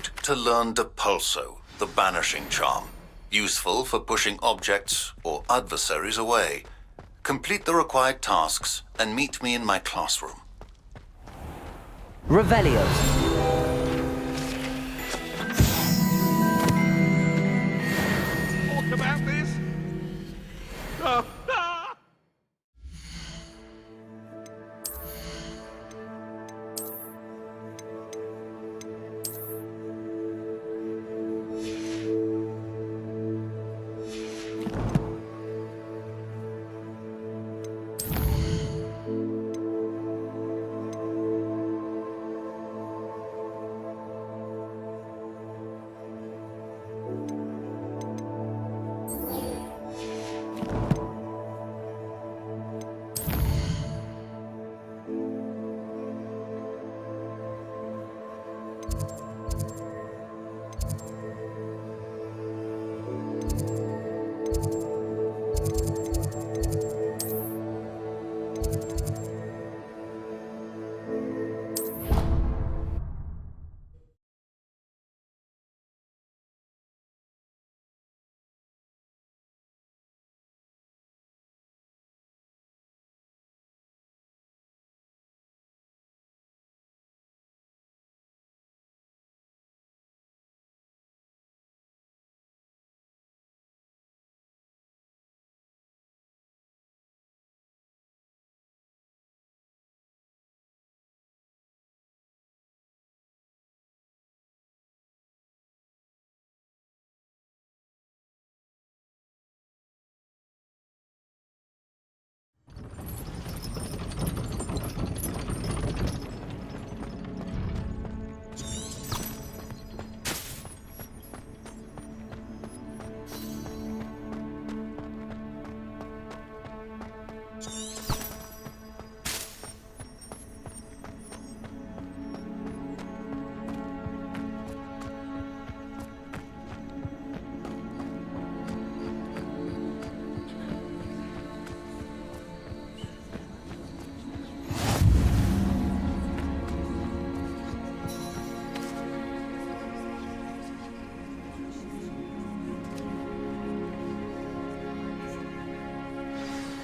need to learn Depulso, the banishing charm. Useful for pushing objects or adversaries away. Complete the required tasks and meet me in my classroom. Revelio. Talk about this? Oh.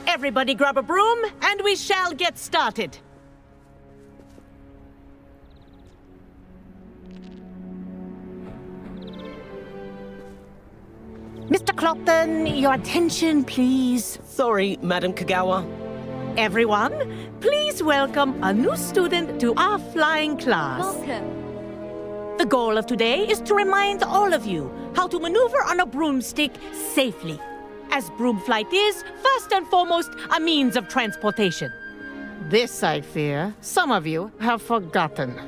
Everybody grab a broom, and we shall get started. Mr. Clopton, your attention, please. Sorry, Madam Kagawa. Everyone, please welcome a new student to our flying class. Welcome. The goal of today is to remind all of you how to maneuver on a broomstick safely, as broom flight is, first and foremost, a means of transportation. This, I fear, some of you have forgotten.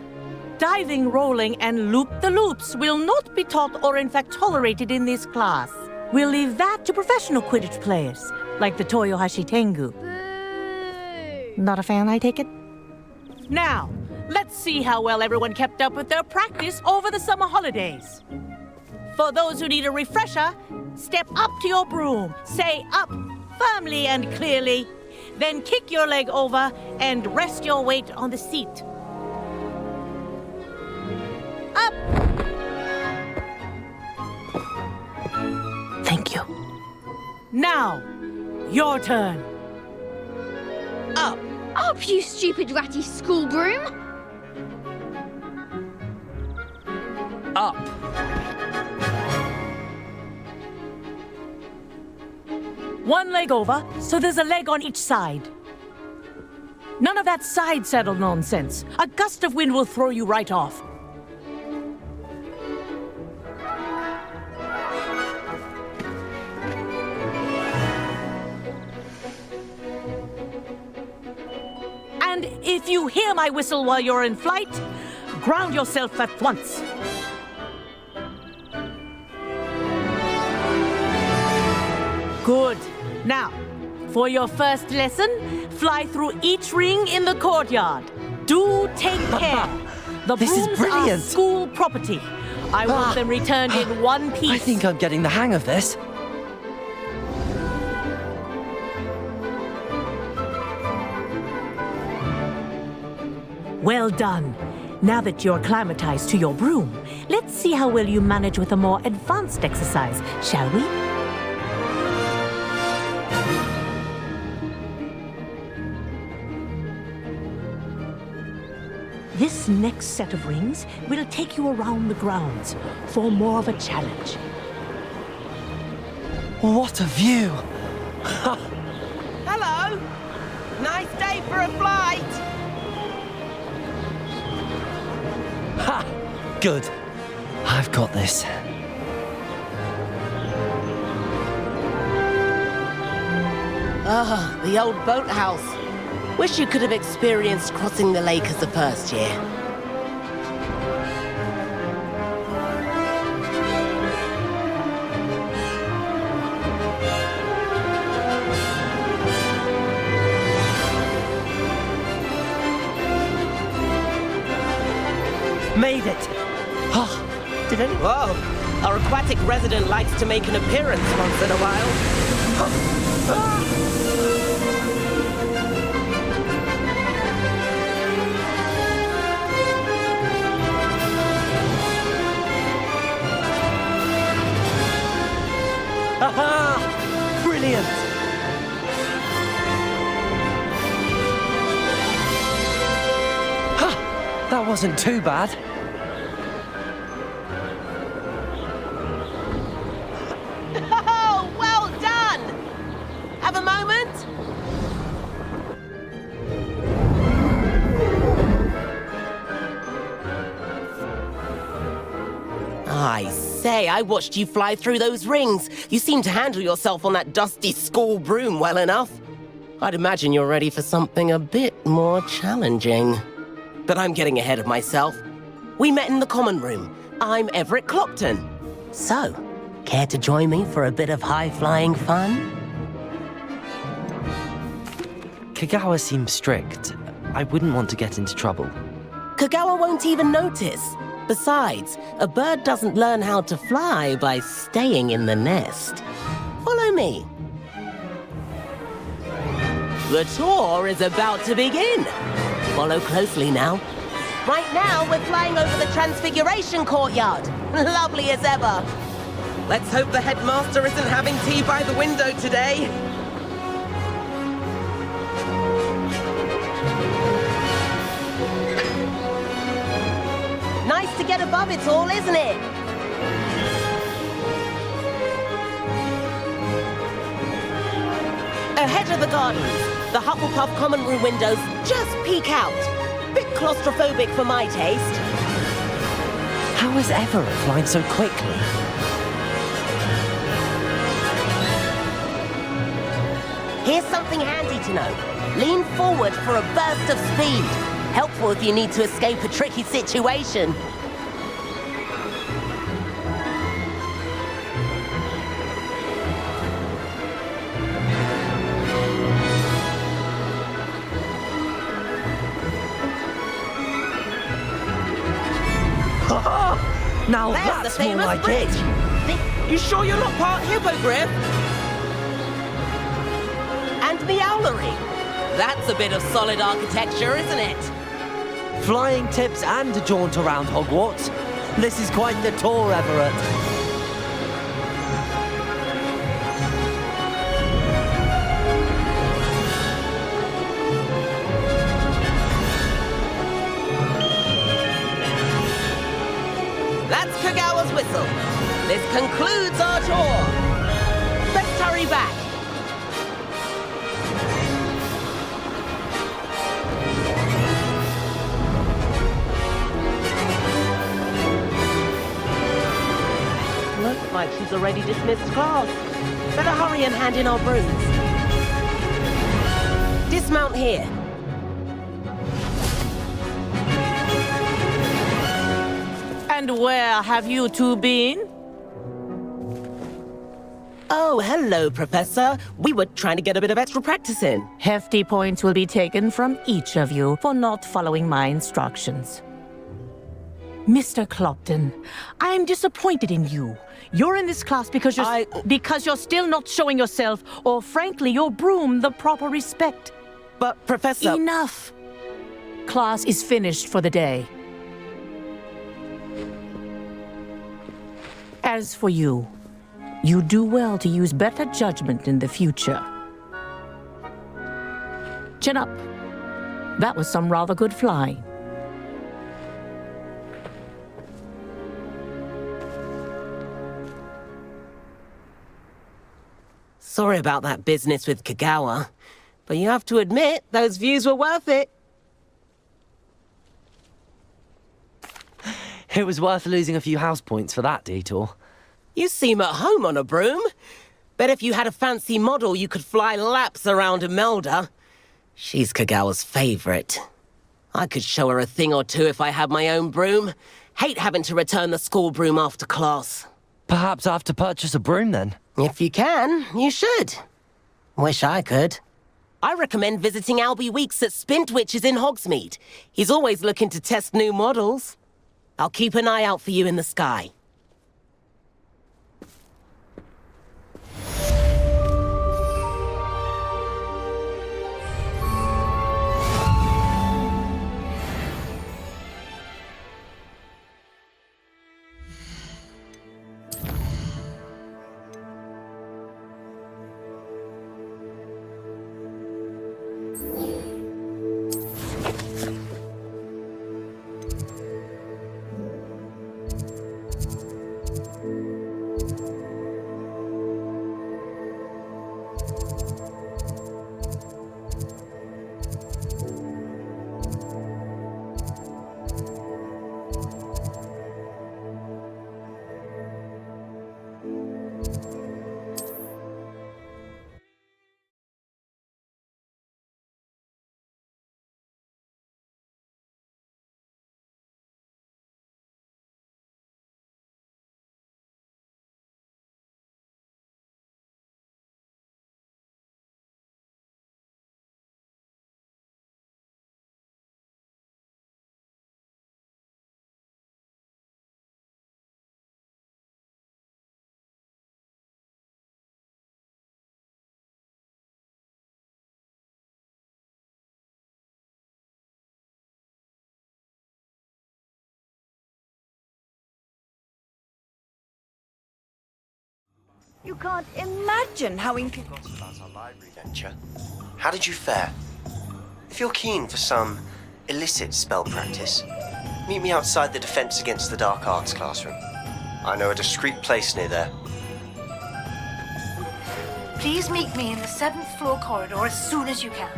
Diving, rolling, and loop-the-loops will not be taught or in fact tolerated in this class. We'll leave that to professional Quidditch players, like the Toyohashi Tengu. Boo! Not a fan, I take it? Now, let's see how well everyone kept up with their practice over the summer holidays. For those who need a refresher, step up to your broom, say up firmly and clearly, then kick your leg over and rest your weight on the seat. Up! Thank you. Now, your turn. Up! Up, you stupid ratty school broom! Up. One leg over, so there's a leg on each side. None of that side saddle nonsense. A gust of wind will throw you right off. And if you hear my whistle while you're in flight, ground yourself at once. Good. Now, for your first lesson, fly through each ring in the courtyard. Do take care. The This is brooms brilliant. are school property. I want them returned in one piece. I think I'm getting the hang of this. Well done. Now that you're acclimatized to your broom, let's see how well you manage with a more advanced exercise, shall we? This next set of rings will take you around the grounds for more of a challenge. What a view! Hello! Nice day for a flight! Ha! Good. I've got this. Ah, the old boathouse. Wish you could have experienced crossing the lake as a first year. Made it! Oh, did any... Whoa! Our aquatic resident likes to make an appearance once in a while. Aha! Brilliant! Ha! That wasn't too bad. Oh, well done! Have a moment? I say, I watched you fly through those rings. You seem to handle yourself on that dusty school broom well enough. I'd imagine you're ready for something a bit more challenging. But I'm getting ahead of myself. We met in the common room. I'm Everett Clopton. So, care to join me for a bit of high-flying fun? Kagawa seems strict. I wouldn't want to get into trouble. Kagawa won't even notice. Besides, a bird doesn't learn how to fly by staying in the nest. Follow me. The tour is about to begin. Follow closely now. Right now, we're flying over the Transfiguration Courtyard. Lovely as ever. Let's hope the headmaster isn't having tea by the window today. Nice to get above it all, isn't it? Ahead of the gardens, the Hufflepuff common room windows just peek out. Bit claustrophobic for my taste. How is Everett flying so quickly? Here's something handy to know. Lean forward for a burst of speed. Helpful if you need to escape a tricky situation. Now There's that's the more famous like bridge. it. You sure you're not part hippogriff? And meowlery. That's a bit of solid architecture, isn't it? Flying tips and a jaunt around Hogwarts. This is quite the tour, Everett. That's Kagawa's whistle. This concludes our tour. Let's hurry back. Looks like she's already dismissed class. Better hurry and hand in our brooms. Dismount here. And where have you two been? Oh, hello, Professor. We were trying to get a bit of extra practice in. Hefty points will be taken from each of you for not following my instructions. Mr. Clopton, I'm disappointed in you. You're in this class because you're still not showing yourself, or frankly, your broom the proper respect. But, Professor... Enough. Class is finished for the day. As for you, you do well to use better judgment in the future. Chin up. That was some rather good flying. Sorry about that business with Kagawa, but you have to admit, those views were worth it. It was worth losing a few house points for that detour. You seem at home on a broom. Bet if you had a fancy model, you could fly laps around Imelda. She's Kagawa's favorite. I could show her a thing or two if I had my own broom. Hate having to return the school broom after class. Perhaps I have to purchase a broom then. If you can, you should. Wish I could. I recommend visiting Albie Weeks at Spintwitches in Hogsmeade. He's always looking to test new models. I'll keep an eye out for you in the sky. You can't imagine how About our library venture. How did you fare? If you're keen for some illicit spell practice, meet me outside the Defense Against the Dark Arts classroom. I know a discreet place near there. Please meet me in the 7th floor corridor as soon as you can.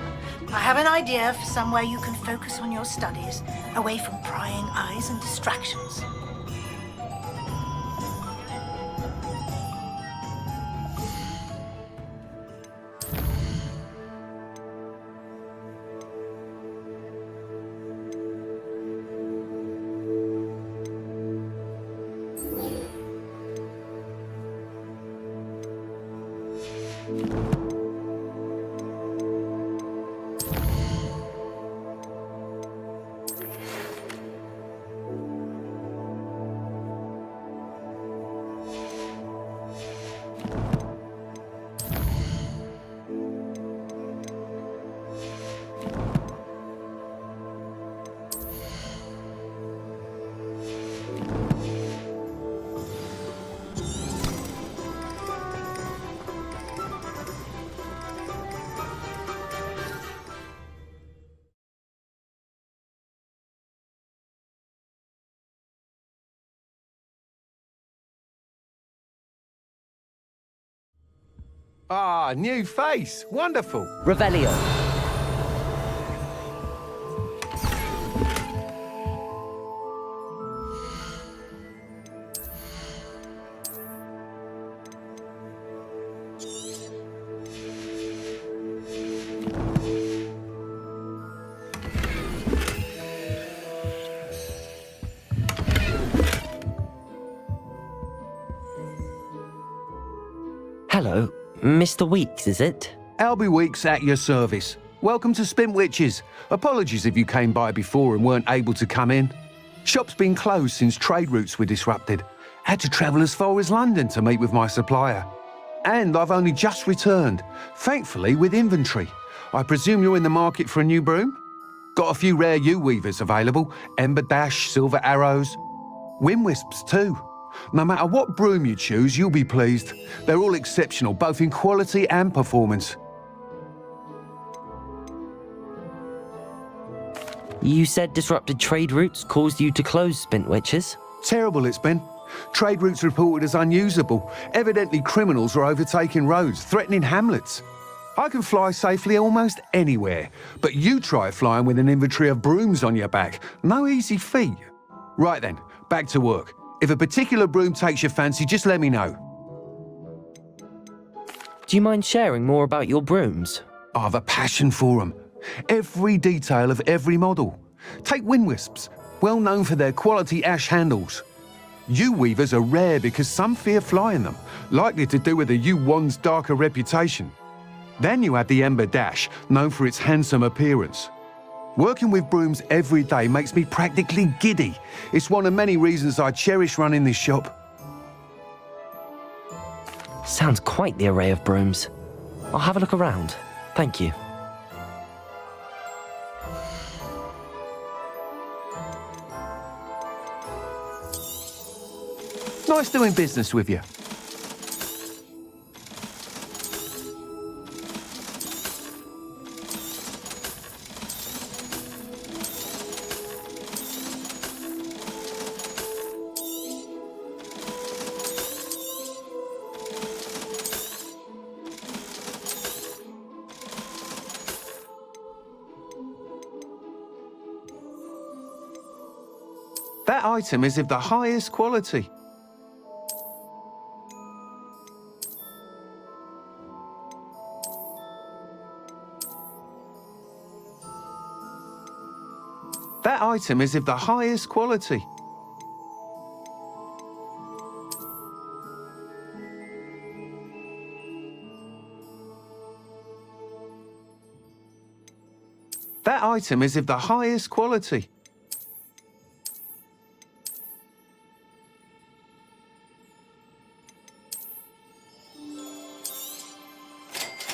I have an idea for somewhere you can focus on your studies, away from prying eyes and distractions. Ah, new face. Wonderful. Revelio. Hello, Mr. Weeks, is it? Albie Weeks at your service. Welcome to Spintwitches. Apologies if you came by before and weren't able to come in. Shop's been closed since trade routes were disrupted. Had to travel as far as London to meet with my supplier. And I've only just returned, thankfully with inventory. I presume you're in the market for a new broom? Got a few rare yew weavers available, Ember Dash, Silver Arrows, Wind Wisps too. No matter what broom you choose, you'll be pleased. They're all exceptional, both in quality and performance. You said disrupted trade routes caused you to close Spintwitches? Terrible it's been. Trade routes reported as unusable. Evidently criminals are overtaking roads, threatening hamlets. I can fly safely almost anywhere, but you try flying with an inventory of brooms on your back. No easy feat. Right then, back to work. If a particular broom takes your fancy, just let me know. Do you mind sharing more about your brooms? I have a passion for them. Every detail of every model. Take wind wisps, well known for their quality ash handles. Yew weavers are rare because some fear flying them, likely to do with the yew wand's darker reputation. Then you add the Ember Dash, known for its handsome appearance. Working with brooms every day makes me practically giddy. It's one of many reasons I cherish running this shop. Sounds quite the array of brooms. I'll have a look around. Thank you. Nice doing business with you. That item is of the highest quality. That item is of the highest quality. That item is of the highest quality.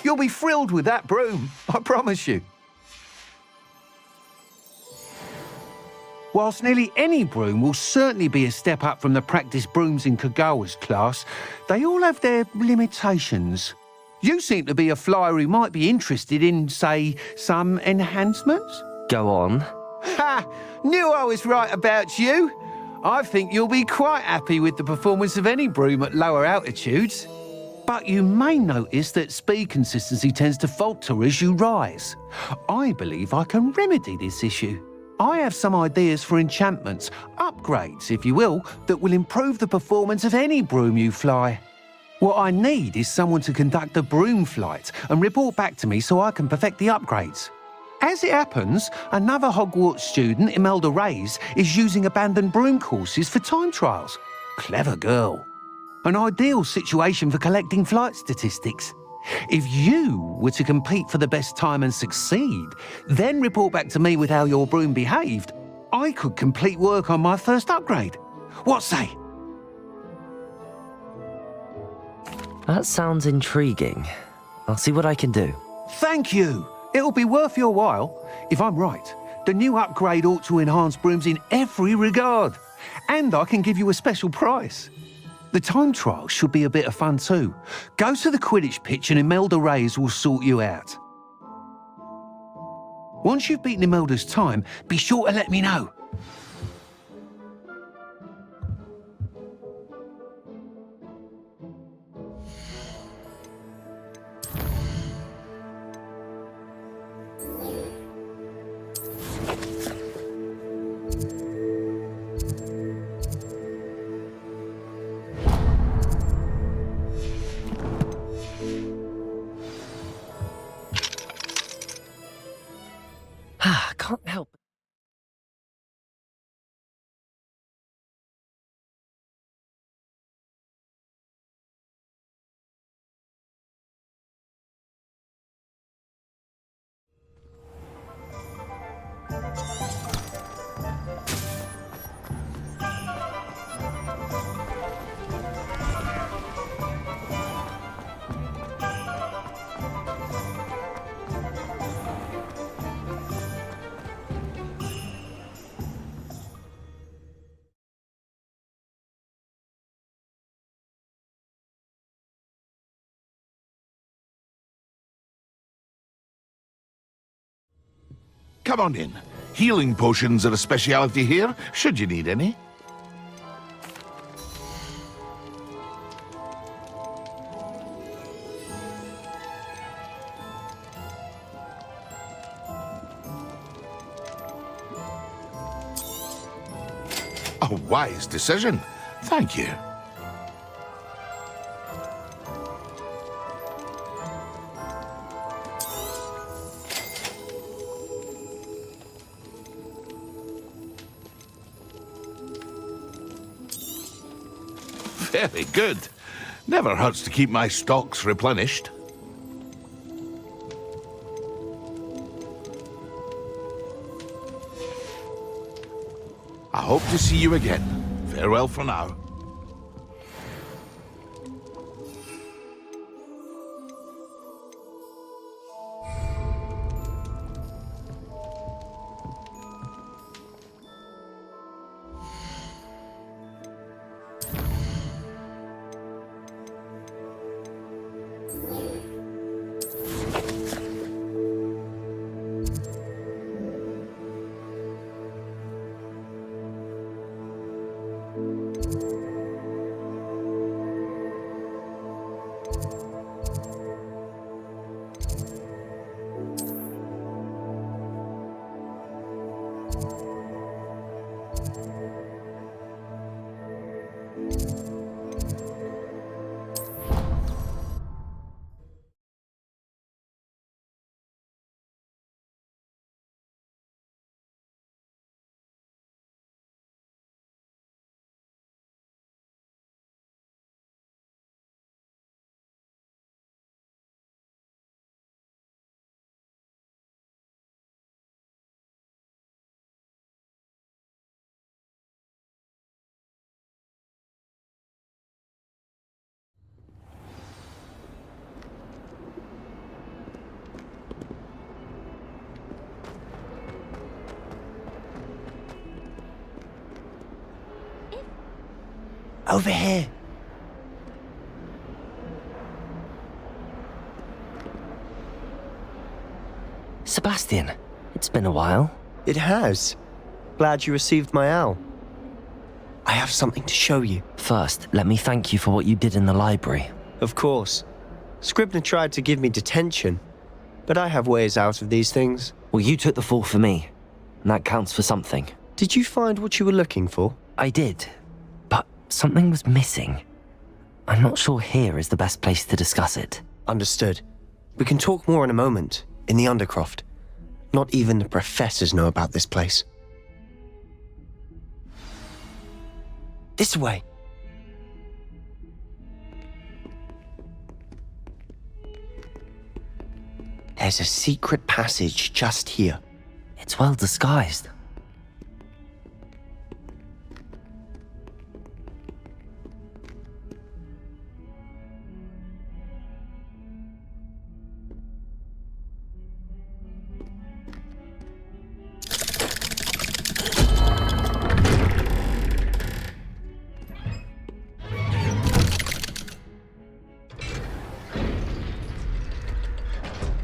You'll be thrilled with that broom, I promise you. Whilst nearly any broom will certainly be a step up from the practice brooms in Kagawa's class, they all have their limitations. You seem to be a flyer who might be interested in, say, some enhancements? Go on. Ha! Knew I was right about you. I think you'll be quite happy with the performance of any broom at lower altitudes. But you may notice that speed consistency tends to falter as you rise. I believe I can remedy this issue. I have some ideas for enchantments, upgrades, if you will, that will improve the performance of any broom you fly. What I need is someone to conduct a broom flight and report back to me so I can perfect the upgrades. As it happens, another Hogwarts student, Imelda Reyes, is using abandoned broom courses for time trials. Clever girl. An ideal situation for collecting flight statistics. If you were to compete for the best time and succeed, then report back to me with how your broom behaved, I could complete work on my first upgrade. What say? That sounds intriguing. I'll see what I can do. Thank you. It'll be worth your while. If I'm right, the new upgrade ought to enhance brooms in every regard. And I can give you a special price. The time trial should be a bit of fun too. Go to the Quidditch pitch and Imelda Reyes will sort you out. Once you've beaten Imelda's time, be sure to let me know. Can't help Come on in. Healing potions are a speciality here, should you need any. A wise decision. Thank you. Very good. Never hurts to keep my stocks replenished. I hope to see you again. Farewell for now. Over here. Sebastian, it's been a while. It has. Glad you received my owl. I have something to show you. First, let me thank you for what you did in the library. Of course. Scribner tried to give me detention, but I have ways out of these things. Well, you took the fall for me, and that counts for something. Did you find what you were looking for? I did, but something was missing. I'm not sure here is the best place to discuss it. Understood. We can talk more in a moment, in the Undercroft. Not even the professors know about this place. This way. There's a secret passage just here. It's well disguised.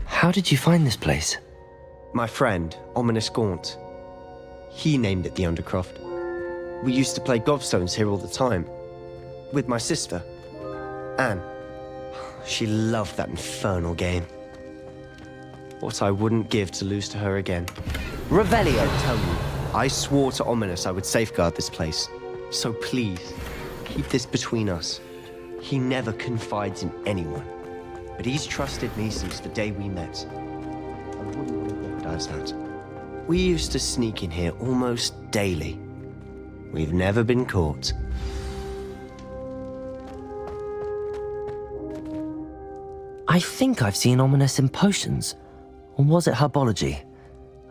How did you find this place? My friend, Ominus Gaunt. He named it the Undercroft. We used to play gobstones here all the time. With my sister, Anne. She loved that infernal game. What I wouldn't give to lose to her again. Revelio! I tell you, I swore to Ominus I would safeguard this place. So please, keep this between us. He never confides in anyone. But he's trusted me since the day we met. I wouldn't want to jeopardize that. We used to sneak in here almost daily. We've never been caught. I think I've seen Ominus in potions. Or was it herbology?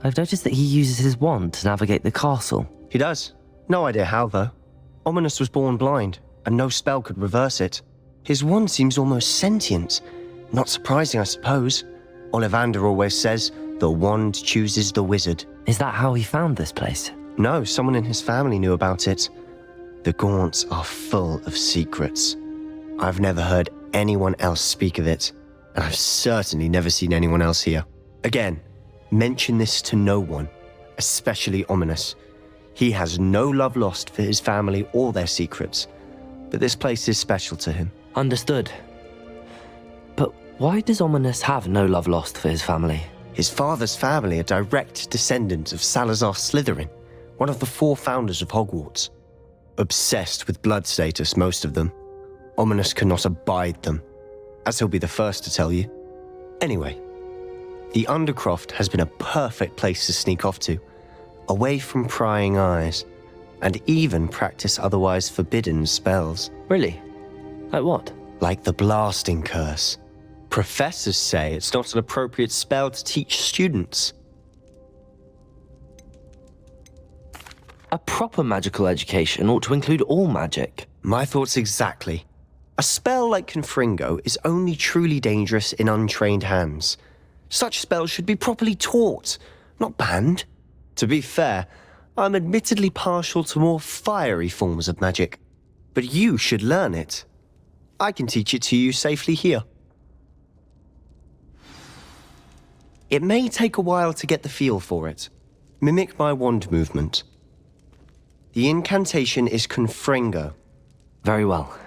I've noticed that he uses his wand to navigate the castle. He does. No idea how, though. Ominus was born blind, and no spell could reverse it. His wand seems almost sentient. Not surprising, I suppose. Ollivander always says, the wand chooses the wizard. Is that how he found this place? No, someone in his family knew about it. The Gaunts are full of secrets. I've never heard anyone else speak of it, and I've certainly never seen anyone else here. Again, Mention this to no one, especially Ominus. He has no love lost for his family or their secrets, but this place is special to him. Understood. But why does Ominus have no love lost for his family? His father's family are direct descendants of Salazar Slytherin, one of the 4 founders of Hogwarts. Obsessed with blood status, most of them. Ominus cannot abide them, as he'll be the first to tell you. Anyway, the Undercroft has been a perfect place to sneak off to, away from prying eyes, and even practice otherwise forbidden spells. Really? Like what? Like the blasting curse. Professors say it's not an appropriate spell to teach students. A proper magical education ought to include all magic. My thoughts exactly. A spell like Confringo is only truly dangerous in untrained hands. Such spells should be properly taught, not banned. To be fair, I'm admittedly partial to more fiery forms of magic, but you should learn it. I can teach it to you safely here. It may take a while to get the feel for it. Mimic my wand movement. The incantation is Confringo. Very well.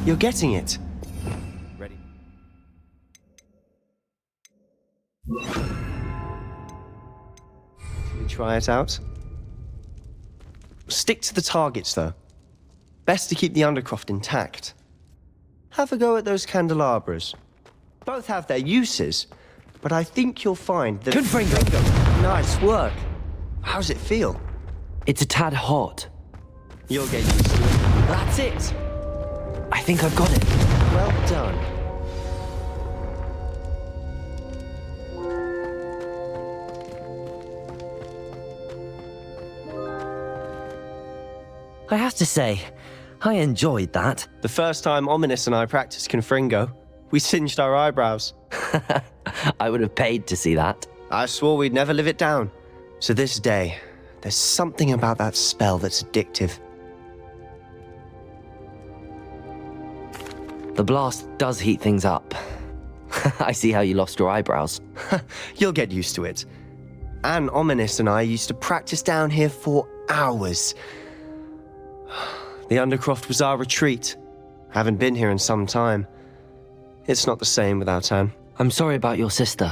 You're getting it. Ready? Can we try it out? Stick to the targets, though. Best to keep the Undercroft intact. Have a go at those candelabras. Both have their uses, but I think you'll find that... Confringo! Nice work. How's it feel? It's a tad hot. You'll get used to it. That's it. I think I've got it. Well done. I have to say, I enjoyed that. The first time Ominus and I practiced Confringo, we singed our eyebrows. I would have paid to see that. I swore we'd never live it down. So this day, there's something about that spell that's addictive. The blast does heat things up. I see how you lost your eyebrows. You'll get used to it. Anne, Ominus and I used to practice down here for hours. The Undercroft was our retreat. Haven't been here in some time. It's not the same without Anne. I'm sorry about your sister.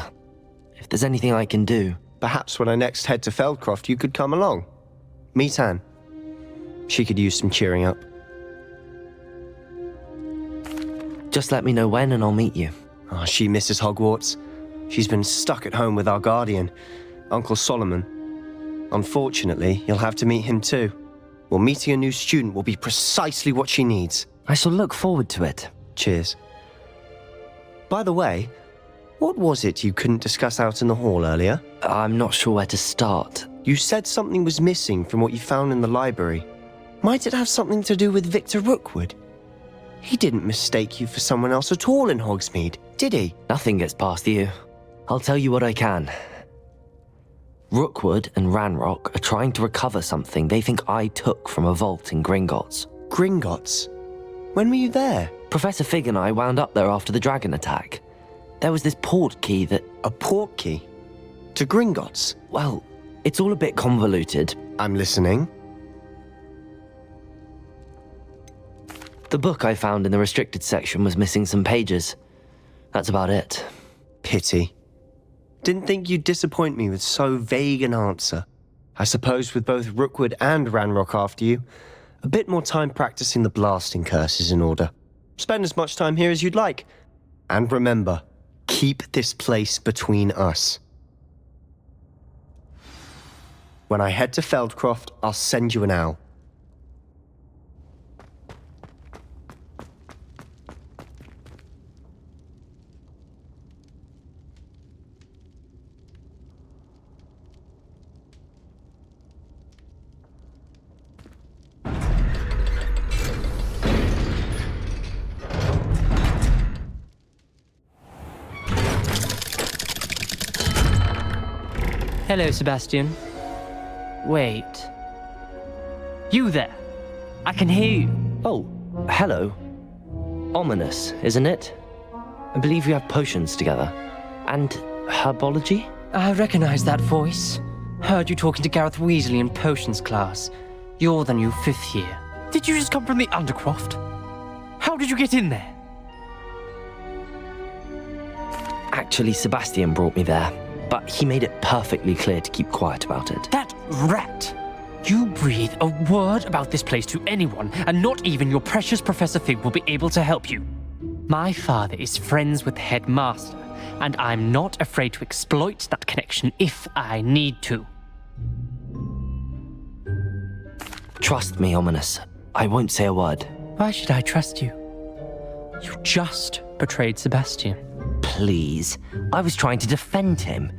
If there's anything I can do... Perhaps when I next head to Feldcroft, you could come along. Meet Anne. She could use some cheering up. Just let me know when and I'll meet you. Oh, she misses Hogwarts. She's been stuck at home with our guardian, Uncle Solomon. Unfortunately, you'll have to meet him too. Well, meeting a new student will be precisely what she needs. I shall look forward to it. Cheers. By the way, what was it you couldn't discuss out in the hall earlier? I'm not sure where to start. You said something was missing from what you found in the library. Might it have something to do with Victor Rookwood? He didn't mistake you for someone else at all in Hogsmeade, did he? Nothing gets past you. I'll tell you what I can. Rookwood and Ranrock are trying to recover something they think I took from a vault in Gringotts. Gringotts? When were you there? Professor Fig and I wound up there after the dragon attack. There was this port key that... A port key? To Gringotts? Well, it's all a bit convoluted. I'm listening. The book I found in the restricted section was missing some pages. That's about it. Pity. Didn't think you'd disappoint me with so vague an answer. I suppose with both Rookwood and Ranrock after you, a bit more time practicing the blasting curse is in order. Spend as much time here as you'd like. And remember, keep this place between us. When I head to Feldcroft, I'll send you an owl. Hello, Sebastian. Wait. You there. I can hear you. Oh, hello. Ominous, isn't it? I believe we have potions together. And herbology? I recognize that voice. Heard you talking to Gareth Weasley in potions class. You're the new 5th year. Did you just come from the Undercroft? How did you get in there? Actually, Sebastian brought me there, but he made it perfectly clear to keep quiet about it. That rat! You breathe a word about this place to anyone, and not even your precious Professor Fig will be able to help you. My father is friends with the headmaster, and I'm not afraid to exploit that connection if I need to. Trust me, Ominous. I won't say a word. Why should I trust you? You just betrayed Sebastian. Please. I was trying to defend him.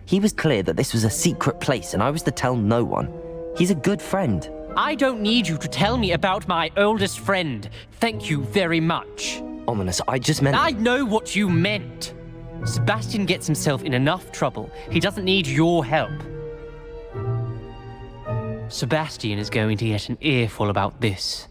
He was clear that this was a secret place and I was to tell no one. He's a good friend. I don't need you to tell me about my oldest friend. Thank you very much. Ominous, I just meant... I know what you meant. Sebastian gets himself in enough trouble. He doesn't need your help. Sebastian is going to get an earful about this.